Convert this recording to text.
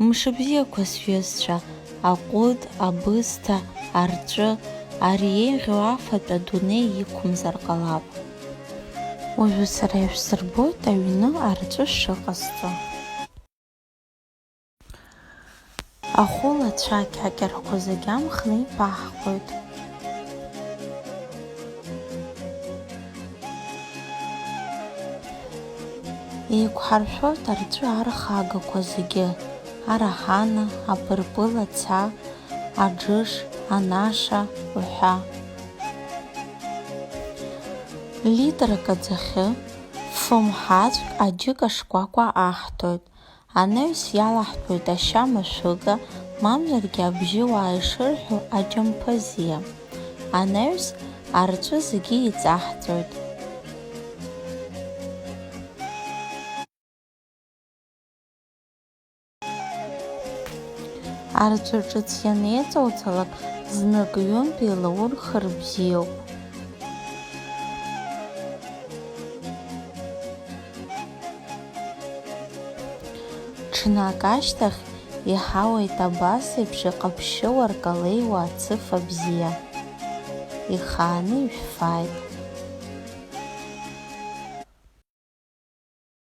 Мшыбзиақәа сҩызцәа, аҟәыд, абысҭа, арҵәы, ари еиӷьу афатә адунеи иқәымзар ҟалап. Уажәы сара ишәсырбоит аҩны арҵәы шыҟасҵо. Ахәылацәа ақьақьарқәа зегь амхны иԥаҳҟоит. Еиқәҳаршәоит арҵәы архагақәа зегьы, араҳана, абырбыл аца, аџыш, анаша уҳәа. Литрак аӡахьы, фымҳаҵәк аџьыка шкәакәа аҳҭоит. Анаҩс иалаҳҭәоит ашьа машәыга, мамзаргьы абжьыуаа ишырҳәо аџьамԥазиа. Анаҩс арҵәы зегьы иҵаҳҵоит. Арҵәы ҿыц ианеиҵоуҵалак, знык ҩынтә еилаурхар бзиоуп. Ҽнак ашьҭахь иҳауеит абас еиԥш иҟаԥшьыу аркалеиуа ацыфа бзиа. Ихааны ишәфааит.